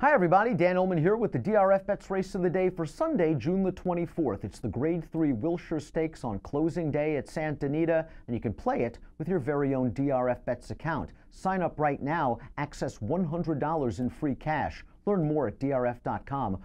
Hi everybody, Dan Illman here with the DRFBets race of the day for Sunday, June the 24th. It's the Grade 3 Wilshire Stakes on closing day at Santa Anita, and you can play it with your very own DRFBets account. Sign up right now, access $100 in free cash. Learn more at drf.com/bet.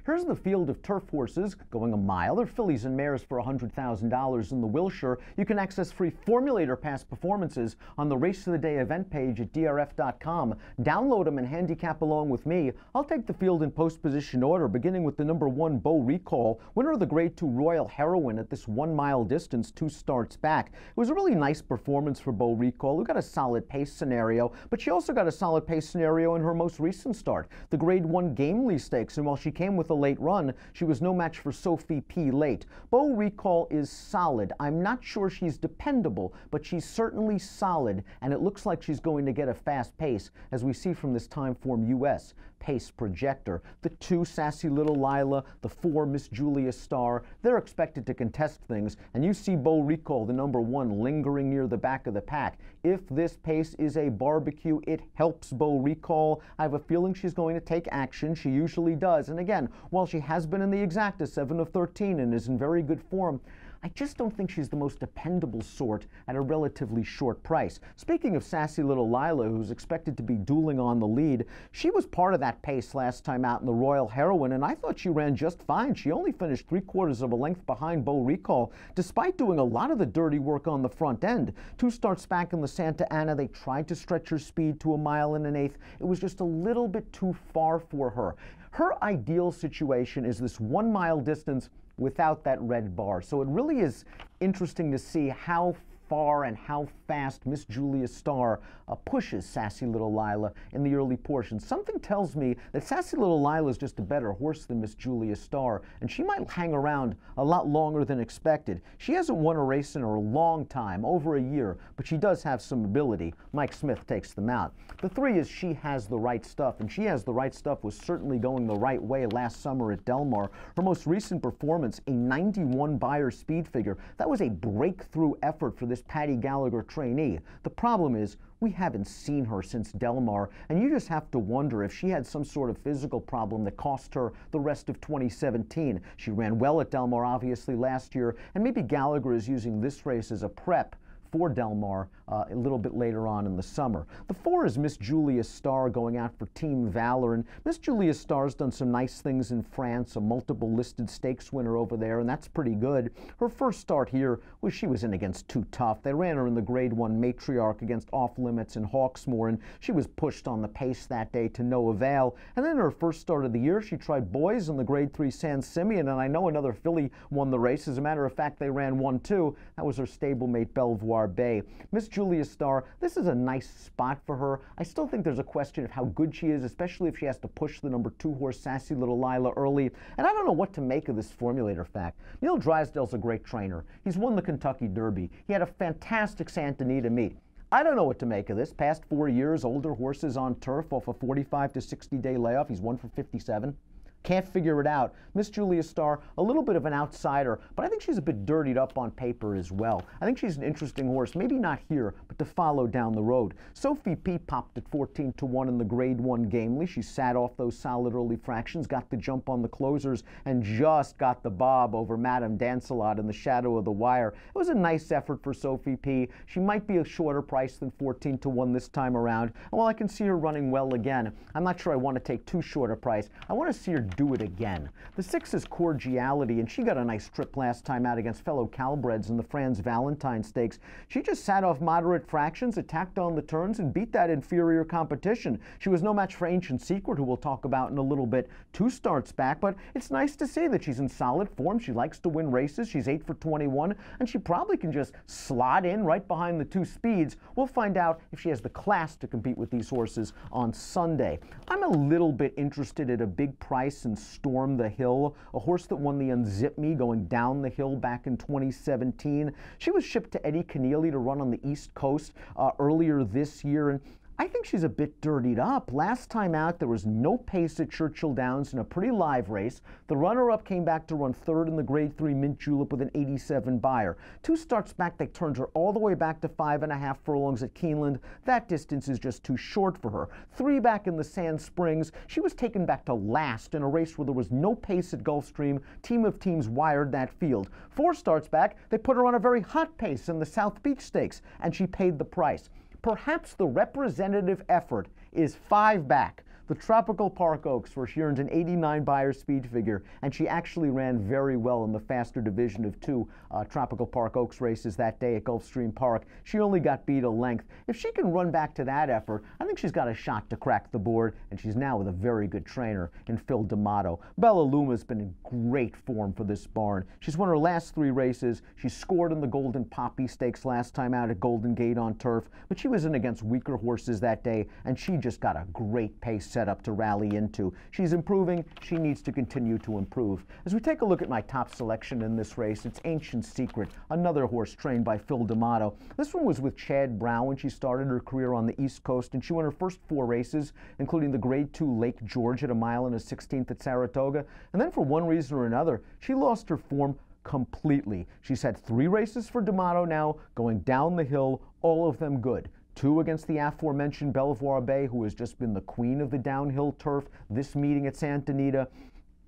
Here's the field of turf horses going a mile. They're fillies and mares for $100,000 in the Wilshire. You can access free formulator past performances on the Race of the Day event page at drf.com. Download them and handicap along with me. I'll take the field in post position order, beginning with the number 1 Beau Recall, winner of the Grade 2 Royal Heroine at this 1 mile distance, 2 starts back. It was a really nice performance for Beau Recall, who got a solid pace scenario, but she also got a solid pace scenario in her most recent start, the Grade 1 Gamely Stakes, and while she came with a late run, she was no match for Sophie P. late. Beau Recall is solid. I'm not sure she's dependable, but she's certainly solid, and it looks like she's going to get a fast pace, as we see from this Timeform US pace projector. The 2 Sassy Little Lila, the 4 Miss Julia Star, they're expected to contest things, and you see Beau Recall, the number 1, lingering near the back of the pack. If this pace is a barbecue, it helps Beau Recall. I have a feeling she's going to take action. She usually does. And again, while she has been in the exacta 7 of 13 and is in very good form, I just don't think she's the most dependable sort at a relatively short price. Speaking of Sassy Little Lila, who's expected to be dueling on the lead, she was part of that pace last time out in the Royal Heroine, and I thought she ran just fine. She only finished 3/4 of a length behind Beau Recall, despite doing a lot of the dirty work on the front end. 2 starts back in the Santa Ana, they tried to stretch her speed to 1 mile and an eighth. It was just a little bit too far for her. Her ideal situation is this 1 mile distance without that red bar. So it really is interesting to see how far and how fast Miss Julia Star pushes Sassy Little Lila in the early portion. Something tells me that Sassy Little Lila is just a better horse than Miss Julia Star, and she might hang around a lot longer than expected. She hasn't won a race in a long time, over a year, but she does have some ability. Mike Smith takes them out. The 3 is She Has the Right Stuff, and She Has the Right Stuff was certainly going the right way last summer at Del Mar. Her most recent performance, a 91 Beyer speed figure. That was a breakthrough effort for this Patty Gallagher trainee. The problem is, we haven't seen her since Del Mar, and you just have to wonder if she had some sort of physical problem that cost her the rest of 2017. She ran well at Del Mar, obviously, last year, and maybe Gallagher is using this race as a prep for Del Mar a little bit later on in the summer. The 4 is Miss Julia Star, going out for Team Valor, and Miss Julia Star's done some nice things in France, a multiple listed stakes winner over there, and that's pretty good. Her first start here was she was in against Too Tough. They ran her in the Grade 1 Matriarch against Off Limits in Hawksmoor, and she was pushed on the pace that day to no avail. And then her first start of the year, she tried Boys in the Grade 3 San Simeon, and I know another filly won the race. As a matter of fact, they ran 1-2. That was her stablemate Belvoir Bay. Miss Julia Star, this is a nice spot for her. I still think there's a question of how good she is, especially if she has to push the number 2 horse Sassy Little Lila early. And I don't know what to make of this formulator fact. Neil Drysdale's a great trainer. He's won the Kentucky Derby. He had a fantastic Santa Anita meet. I don't know what to make of this. Past 4 years, older horses on turf off a 45 to 60 day layoff. He's 1 for 57. Can't figure it out. Miss Julia Star, a little bit of an outsider, but I think she's a bit dirtied up on paper as well. I think she's an interesting horse, maybe not here, but to follow down the road. Sophie P popped at 14-1 in the Grade 1 Gamely. She sat off those solid early fractions, got the jump on the closers, and just got the bob over Madame Dancelot in the shadow of the wire. It was a nice effort for Sophie P. She might be a shorter price than 14-1 this time around, and while I can see her running well again, I'm not sure I want to take too short a price. I want to see her do it again. The 6 is Cordiality, and she got a nice trip last time out against fellow Calbreds in the Franz Valentine Stakes. She just sat off moderate fractions, attacked on the turns, and beat that inferior competition. She was no match for Ancient Secret, who we'll talk about in a little bit. 2 starts back, but it's nice to see that she's in solid form. She likes to win races. She's 8 for 21, and she probably can just slot in right behind the 2 speeds. We'll find out if she has the class to compete with these horses on Sunday. I'm a little bit interested at a big price in Storm the Hill, a horse that won the Unzip Me going down the hill back in 2017. She was shipped to Eddie Keneally to run on the East Coast earlier this year, and I think she's a bit dirtied up. Last time out, there was no pace at Churchill Downs in a pretty live race. The runner-up came back to run third in the Grade 3 Mint Julep with an 87 buyer. 2 starts back, they turned her all the way back to 5.5 furlongs at Keeneland. That distance is just too short for her. 3 back in the Sand Springs. She was taken back to last in a race where there was no pace at Gulfstream. Team of Teams wired that field. 4 starts back, they put her on a very hot pace in the South Beach Stakes, and she paid the price. Perhaps the representative effort is 5 back. The Tropical Park Oaks, where she earned an 89 buyer speed figure, and she actually ran very well in the faster division of 2 Tropical Park Oaks races that day at Gulfstream Park. She only got beat a length. If she can run back to that effort, I think she's got a shot to crack the board, and she's now with a very good trainer in Phil D'Amato. Bella Luma's been in great form for this barn. She's won her last 3 races. She scored in the Golden Poppy Stakes last time out at Golden Gate on turf, but she was in against weaker horses that day, and she just got a great pace set up to rally into. She's improving. She needs to continue to improve. As we take a look at my top selection in this race, it's Ancient Secret, another horse trained by Phil D'Amato. This one was with Chad Brown when she started her career on the East Coast, and she won her first 4 races, including the Grade 2 Lake George at 1 mile and a 16th at Saratoga. And then for one reason or another, she lost her form completely. She's had 3 races for D'Amato now, going down the hill, all of them good. 2 against the aforementioned Belvoir Bay, who has just been the queen of the downhill turf, this meeting at Santa Anita,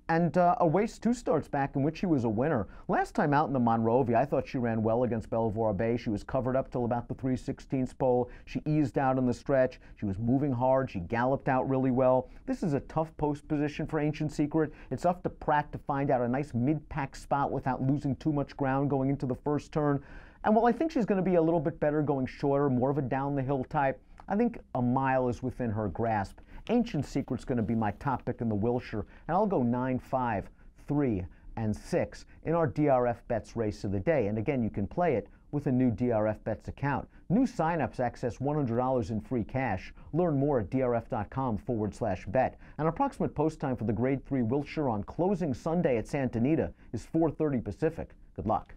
and a race 2 starts back in which she was a winner. Last time out in the Monrovia, I thought she ran well against Belvoir Bay. She was covered up till about the 3/16 pole. She eased out in the stretch. She was moving hard. She galloped out really well. This is a tough post position for Ancient Secret. It's up to Pratt to find out a nice mid-pack spot without losing too much ground going into the first turn. And while I think she's going to be a little bit better going shorter, more of a down-the-hill type, I think 1 mile is within her grasp. Ancient Secret's going to be my top pick in the Wilshire, and I'll go 9, 5, 3, and 6 in our DRFBets race of the day. And again, you can play it with a new DRFBets account. New signups access $100 in free cash. Learn more at drf.com/bet. An approximate post time for the Grade 3 Wilshire on closing Sunday at Santa Anita is 4:30 Pacific. Good luck.